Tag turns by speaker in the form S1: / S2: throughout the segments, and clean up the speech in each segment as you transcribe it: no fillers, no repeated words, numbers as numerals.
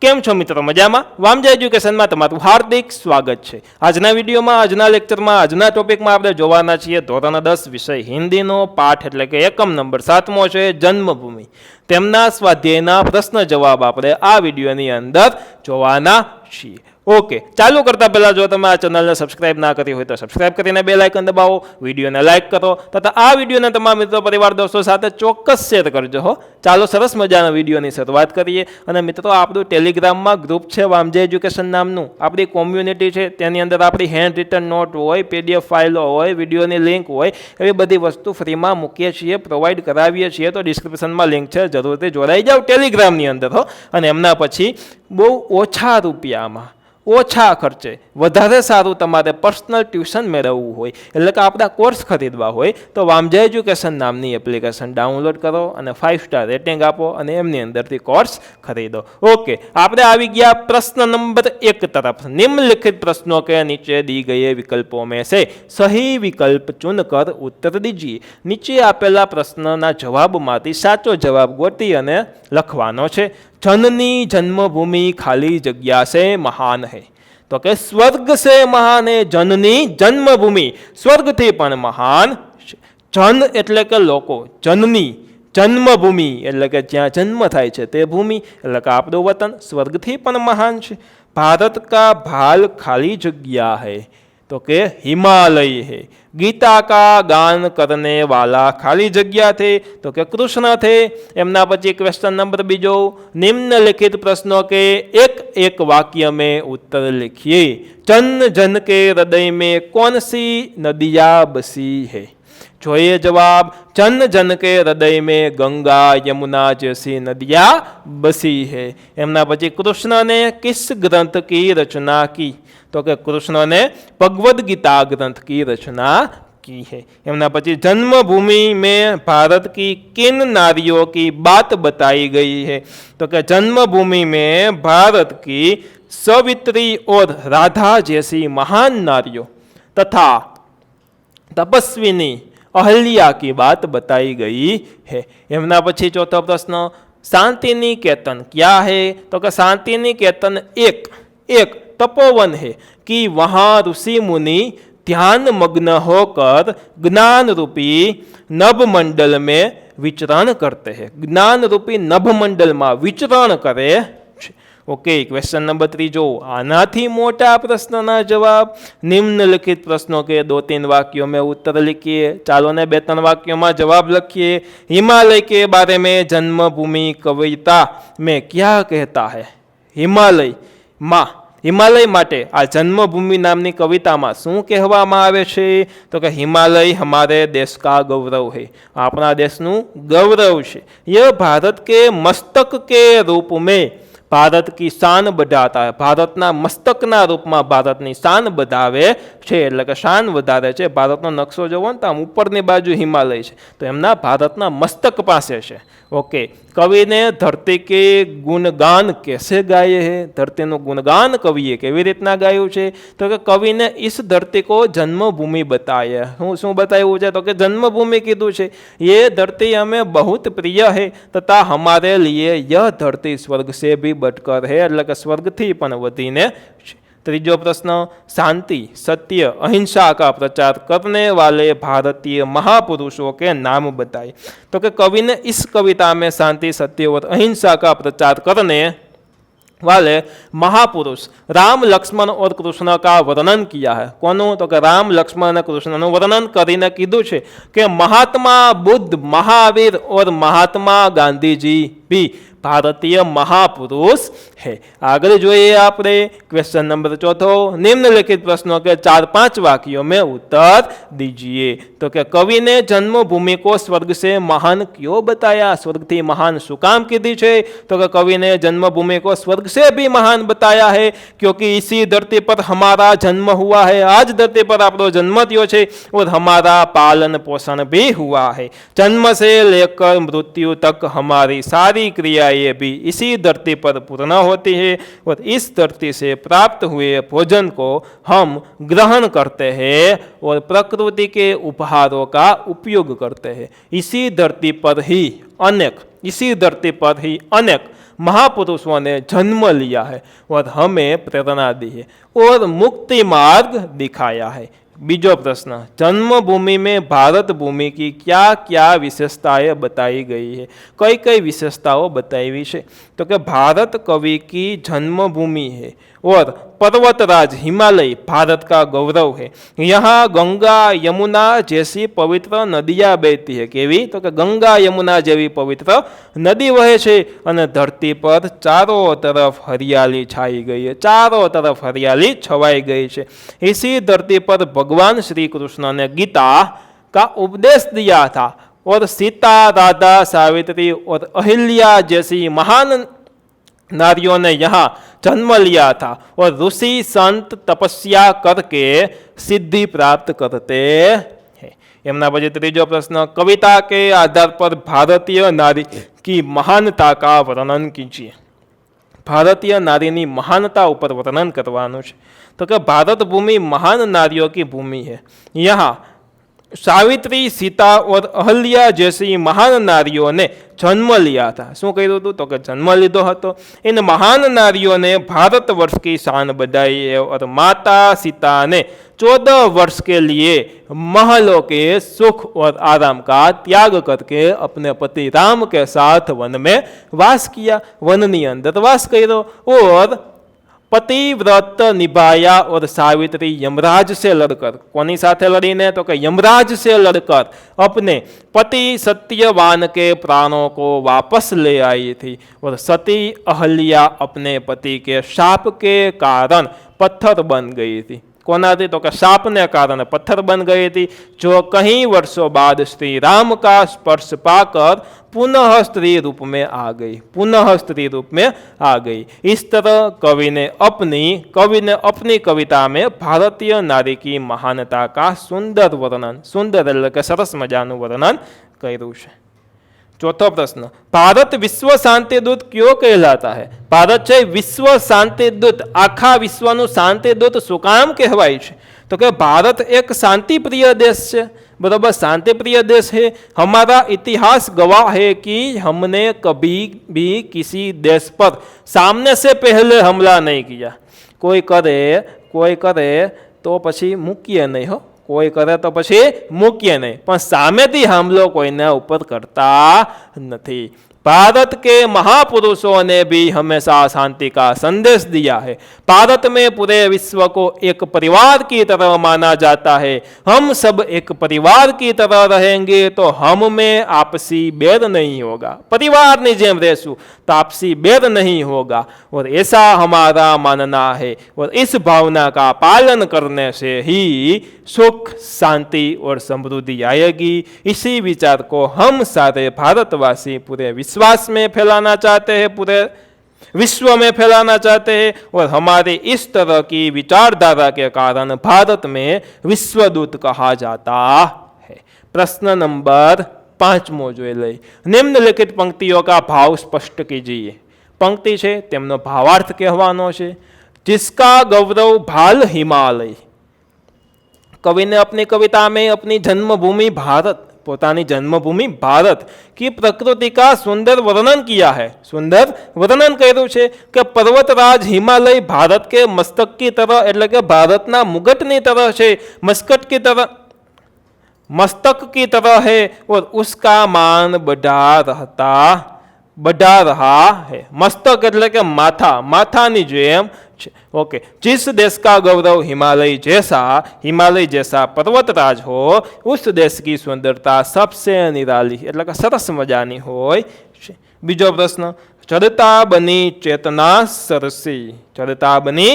S1: કેમ છો મિત્રો? મજામાં? વામજા એજ્યુકેશનમાં તમારું હાર્દિક સ્વાગત છે. આજના વિડીયોમાં, આજના લેક્ચરમાં, આજના ટોપિકમાં આપણે જોવાના છીએ ધોરણ 10 વિષય હિન્દીનો પાઠ એટલે કે એકમ નંબર 7મો છે જન્મભૂમિ. તેમના સ્વાધ્યાયના પ્રશ્ન જવાબ આપણે આ વિડીયોની અંદર જોવાના છીએ. ઓકે, ચાલુ કરતા પહેલા જો તમે આ ચેનલને સબસ્ક્રાઇબ ના કરી હોય તો સબસ્ક્રાઇબ કરીને બેલ આઇકન દબાવો, વિડીયોને લાઇક કરો તથા આ વિડીયોને તમારા મિત્રો પરિવાર દોસ્તો સાથે ચોક્કસ શેર કરજો હો. ચાલો સરસ મજાના વિડીયોની શરૂઆત કરીએ. અને મિત્રો, આપણું ટેલિગ્રામમાં ગ્રુપ છે વામજા એજ્યુકેશન નામનું, આપણી કોમ્યુનિટી છે, તેની અંદર આપણી હેન્ડ રિટન નોટ હોય, PDF ફાઇલો હોય, વિડીયોની લિંક હોય, એવી બધી વસ્તુ ફ્રીમાં મૂકીએ છીએ, પ્રોવાઈડ કરાવીએ છીએ. તો ડિસ્ક્રિપ્શનમાં લિંક છે, જરૂરથી જોડાઈ જાઓ ટેલિગ્રામની અંદર હો. અને એમના પછી બહુ ઓછા રૂપિયામાં, ઓછા ખર્ચે વધારે સારું તમારે પર્સનલ ટ્યુશન મેળવવું હોય, એટલે કે આપણા કોર્સ ખરીદવા હોય તો વામજા એજ્યુકેશન નામની એપ્લિકેશન ડાઉનલોડ કરો અને 5 સ્ટાર રેટિંગ આપો અને એમની અંદરથી કોર્સ ખરીદો. ઓકે, આપણે આવી ગયા પ્રશ્ન નંબર 1 તરફ. निम्नलिखित प्रश्नों के नीचे दी गए विकल्पों में से सही विकल्प चुनकर उत्तर दीजिए. નીચે આપેલા પ્રશ્નના જવાબમાંથી સાચો જવાબ ગોતી અને લખવાનો છે. जननी जन्मभूमि खाली जगह से महान है. तो के स्वर्ग से महान है जननी जन्मभूमि, स्वर्ग थी पण महान. जन एटले के लोको, जननी जन्मभूमि एटले के ज्यां जन्म थाय छे ते भूमि एटले के आपणुं वतन स्वर्ग थी पण महान छे. भारत का भाल खाली जगह है तो के हिमालय है. गीता का गान करने वाला खाली जगह थे तो के कृष्ण थे. एमना पछी क्वेश्चन नंबर 2, निम्नलिखित प्रश्नों के एक एक वाक्य में उत्तर लिखिए. जन जन के हृदय में कौन सी नदियाँ बसी है? જોઈએ જવાબ. जन जन के हृदय में गंगा यमुना जैसी नदियाँ बसी है. एमना पछी कृष्ण ने किस ग्रंथ की रचना की? तो कि कृष्ण ने भगवद गीता ग्रंथ की रचना की है. एमना पछी जन्मभूमि में भारत की किन नारियों की बात बताई गई है? तो कि जन्मभूमि में भारत की सवित्री और राधा जैसी महान नारियों तथा तपस्विनी अहल्या की बात बताई गई है. एमना पछी चौथो प्रश्न, शांति निकेतन क्या है? तो कि शांति निकेतन एक तपोवन है कि वहाँ ऋषि मुनि ध्यान मग्न होकर ज्ञान रूपी नभ मंडल में विचरण करते हैं. ज्ञान रूपी नभ मंडल में विचरण करे. ओके, क्वेश्चन नंबर 3, आनाथी मोटा प्रश्नना जवाब. निम्नलिखित प्रश्नों के 2-3 वाक्यों में उत्तर लिखिए. चालो ने 2-3 वाक्यों में जवाब लिखिए. हिमालय के बारे में जन्मभूमि कविता में क्या कहता है? हिमालय माटे आ जन्मभूमि नामनी कविता में शू कहेवामां आवे छे? तो कि हिमालय हमारे देश का गौरव है, अपना देशनु गौरव है. यह भारत के मस्तक के रूप में भारत की शान बढ़ाता है. भारतना मस्तकना रूप में भारतनी शान बढ़ावे छे, એટલે કે શાન વધારે છે. ભારતનો નકશો જોવો ને તો આમ ઉપરની બાજુ હિમાલય છે, તો એમના ભારતના મસ્તક પાસે છે. ओके, कवि ने धरती के गुणगान कैसे गाए हैं? धरतीનું गुणगान कविए केवी રીતના ગાયું છે? तो कि कवि ने इस धरती को जन्मभूमि बताया. શું बताव्યું છે? तो कि जन्मभूमि कीधું છે. ये धरती हमें बहुत प्रिय है तथा हमारे लिए यह धरती स्वर्ग से भी बढ़कर है, એટલે કે સ્વર્ગથી પણ વધીને છે. तीजो प्रश्न, शांति सत्य अहिंसा का प्रचार करने वाले भारतीय महापुरुषों के नाम बताए. तो कि कवि ने इस कविता में शांति सत्य और अहिंसा का प्रचार करने वाले महापुरुष राम लक्ष्मण और कृष्ण का वर्णन किया है. कोनु? तो कि राम लक्ष्मण और कृष्ण वर्णन करीने कीधुं छे कि महात्मा बुद्ध, महावीर और महात्मा गांधी जी भी भारतीय महापुरुष है. आगे જોઈએ આપણે क्वेश्चन नंबर 4, निम्नलिखित प्रश्नों के 4-5 वाक्यों में उत्तर दीजिए. तो कि कवि ने जन्मभूमि को स्वर्ग से महान क्यों बताया? स्वर्ग थी महान शू काम कीधी छे? तो कि कवि ने जन्मभूमि को स्वर्ग से भी महान बताया है क्योंकि इसी धरती पर हमारा जन्म हुआ है. आज धरती पर आपको जन्म थयो छे और हमारा पालन पोषण भी हुआ है. जन्म से लेकर मृत्यु तक हमारी सारी क्रियाएं भी इसी धरती पर पूर्ण होती है और इस धरती से प्राप्त हुए भोजन को हम ग्रहण करते हैं और प्रकृति के उपहारों का उपयोग करते हैं. इसी धरती पर ही अनेक महापुरुषों ने जन्म लिया है और हमें प्रेरणा दी है और मुक्ति मार्ग दिखाया है। बीजो प्रश्न, जन्मभूमि में भारत भूमि की क्या क्या विशेषताएं बताई गई है? कई कई विशेषताओं बताई हुई है। तो कि भारत कवि की जन्मभूमि है और पर्वतराज हिमालय भारत का गौरव है। यहाँ गंगा यमुना जैसी पवित्र नदियाँ बहती है। केवी? तो कि गंगा यमुना जेवी पवित्र नदी वहे छे अने धरती पर चारों तरफ हरियाली छाई गई है, चारों तरफ हरियाली छवाई गई है। इसी धरती पर भगवान श्री कृष्ण ने गीता का उपदेश दिया था और सीता, राधा, सावित्री और अहिल्या जैसी महान नारियों ने यहाँ जन्म लिया था और ऋषि संत तपस्या करके सिद्धि प्राप्त करते हैं। एमना पछी त्रीजो प्रश्न, कविता के आधार पर भारतीय नारी की महानता का वर्णन कीजिए। भारतीय नारीनी महानता ऊपर वर्णन करवानुं छे। तो कि भारत भूमि महान नारियों की भूमि है। यहाँ सावित्री, सीता और अहल्या जैसी महान नारियों ने जन्म लिया था। शू कर्युं हतुं? तो कि जन्म लीधो हतो। इन महान नारियों ने भारतवर्ष की शान बढ़ाई है और माता सीता ने 14 वर्ष के लिए महलों के सुख और आराम का त्याग करके अपने पति राम के साथ वन में वास किया, वननी अंदर वास कर्यो और पतिव्रत निभाया और सावित्री यमराज से लड़कर, कोनी साथे लड़ीने? तो कि यमराज से लड़कर अपने पति सत्यवान के प्राणों को वापस ले आई थी और सती अहल्या अपने पति के शाप के कारण पत्थर बन गई थी। कोना थी? तो कि शाप ने कारण पत्थर बन गई थी, जो कई वर्षों बाद श्री राम का स्पर्श पाकर पुनः स्त्री रूप में आ गई, पुनः स्त्री रूप में आ गई। इस तरह कवि ने अपनी कविता में भारतीय नारी की महानता का सुंदर वर्णन, सुंदर एटले के सरस मजानुं वर्णन कर्युं छे। चौथो प्रश्न, भारत विश्व शांति दूत क्यों कहलाता है? भारत है विश्व शांति दूत, आखा विश्वનું शांति दूत શું કામ કહેવાય છે? तो कि भारत एक शांति प्रिय देश है। बराबर, शांति प्रिय देश है। हमारा इतिहास गवाह है कि हमने कभी भी किसी देश पर सामने से पहले हमला नहीं किया। कोई करे तो पछी मूकीए नहीं हो, कोई करे तो पछी मूकीए नहीं, पण सामेथी हमलो कोईना उपर करता नथी। भारत के महापुरुषों ने भी हमेशा शांति का संदेश दिया है। भारत में पूरे विश्व को एक परिवार की तरह माना जाता है। हम सब एक परिवार की तरह रहेंगे तो हम में आपसी भेद नहीं होगा। परिवार ने जेम रहशु तो आपसी भेद नहीं होगा और ऐसा हमारा मानना है और इस भावना का पालन करने से ही सुख, शांति और समृद्धि आएगी। इसी विचार को हम सारे भारतवासी पूरे विश्वास में फैलाना चाहते हैं, पूरे विश्व में फैलाना चाहते हैं और हमारे इस तरह की विचारधारा के कारण भारत में विश्वदूत कहा जाता है। प्रश्न नंबर 5 जोई लई। निम्नलिखित पंक्तियों का भाव स्पष्ट कीजिए। पंक्ति है तेमनो भावार्थ कहवानो छे। जिसका गौरव भाल हिमालय। कवि ने अपनी कविता में अपनी जन्मभूमि भारत, पोतानी जन्मभूमि भारत की प्रकृति का सुंदर वर्णन किया है। सुंदर वर्णन कर्युं छे कि पर्वतराज हिमालय भारत के मस्तक की तरह एटले के भारतना मुगटनी तरह छे, मस्तक की तरह है और उसका मान बढ़ा रहा है। मस्तक एटले के माथा, माथानी जेम। ओके, जिस देश का गौरव हिमालय जैसा पर्वतराज हो, उस देश की सुंदरता सबसे निराली एटले के सरस मजानी होय छे। बीजो प्रश्न, चढ़ता बनी चेतना सरसी। चढ़ता बनी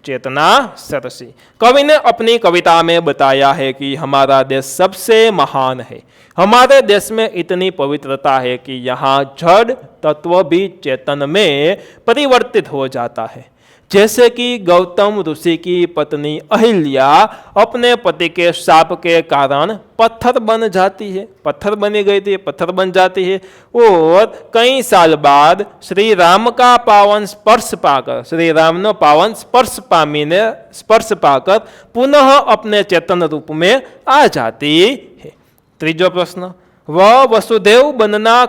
S1: चेतना सरसी। कवि ने अपनी कविता में बताया है कि हमारा देश सबसे महान है। हमारे देश में इतनी पवित्रता है कि यहाँ जड़ तत्व भी चेतन में परिवर्तित हो जाता है। जैसे कि गौतम ऋषि की पत्नी अहिल्या अपने पति के शाप के कारण पत्थर बन जाती है, पत्थर बनी गई थी, पत्थर बन जाती है और कई साल बाद श्री राम का पावन स्पर्श पाकर, श्री राम नो पावन स्पर्श पाकर पुनः अपने चेतन रूप में आ जाती है। तीजो प्रश्न, वह वसुदेव बनना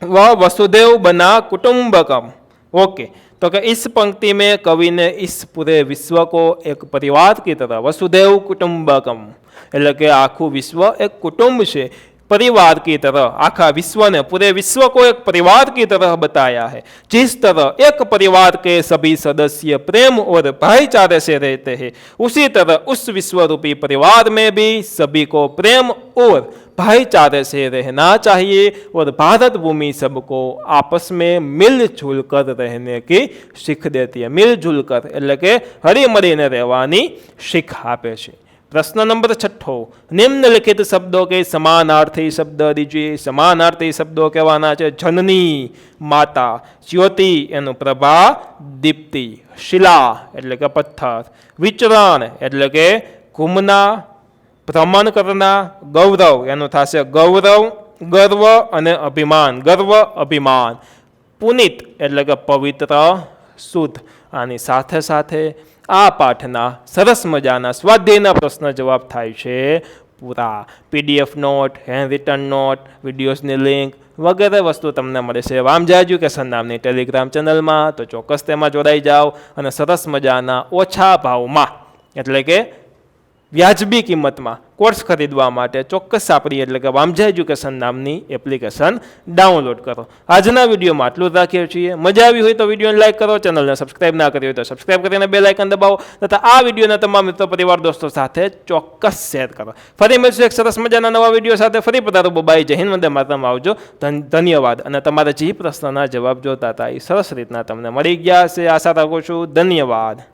S1: वह वसुदेव बना कुटुंबकम। ओके, तो कि इस पंक्ति में कवि ने इस पूरे विश्व को एक परिवार की तरह, वसुदेव कुटुंबकम એટલે કે આખું વિશ્વ એક કુટુંબ છે, परिवार की तरह आखा विश्व ने, पूरे विश्व को एक परिवार की तरह बताया है। जिस तरह एक परिवार के सभी सदस्य प्रेम और भाईचारे से रहते हैं, उसी तरह उस विश्व रूपी परिवार में भी सभी को प्रेम और भाईचारे से रहना चाहिए और भारत भूमि सबको आपस में मिलजुल कर रहने की सीख देती है। मिलजुल कर એટલે કે હળી મળીને રહેવાની શીખ આપે છે। प्रश्न नंबर 6, निम्नलिखित शब्दों के समानार्थी शब्द दीजिए। समानार्थी शब्दों कहवाना है जननी माता, ज्योति एनु प्रभा दीप्ति, शिला एटले के पत्थर, विचरण एटले के घूमना भ्रमण करना, गौरव एनु थाशे गौरव गर्व अने अभिमान, गर्व अभिमान, पुनीत एटले के पवित्र शुद्ध। आनी साथे साथे आ पाठना सरस मजाना स्वाध्यायना प्रश्न जवाब थाय छे पूरा। PDF note, handwritten note, विडियोसनी लिंक वगैरह वस्तु तमने मळे छे वामजा एज्युकेशन नामनी टेलिग्राम चेनल में। तो चोक्कस तेमां जोडाई जाओ अने सरस मजाना ओछा भावमां एटले के व्याजबी किंमत में कोर्स खरीदवा माटे चोक्कस आपणी एटले के वामजा एज्युकेशन नामनी एप्लिकेशन डाउनलॉड करो। आजना विडियो में आटलुं ज राखीए छीए। मजा आवी होय तो विडियो ने लाइक करो, चेनल ने सब्सक्राइब ना करी होय तो सब्सक्राइब करीने बेल आइकन दबावो तथा आ विडियोने तमाम मित्र परिवार दोस्तों साथे चोक्कस शेर करो। फरी मळीशुं एक सरस मजाना नवा विडियो साथे। फरी पधारो। बाय, जय हिंद, वंदे मातरम। आवजो। धन्यवाद। अने तमारे जे प्रश्नना जवाब जोता हता ए सरस रीतना तमने मळी गया हशे आशा राखुं छुं। धन्यवाद।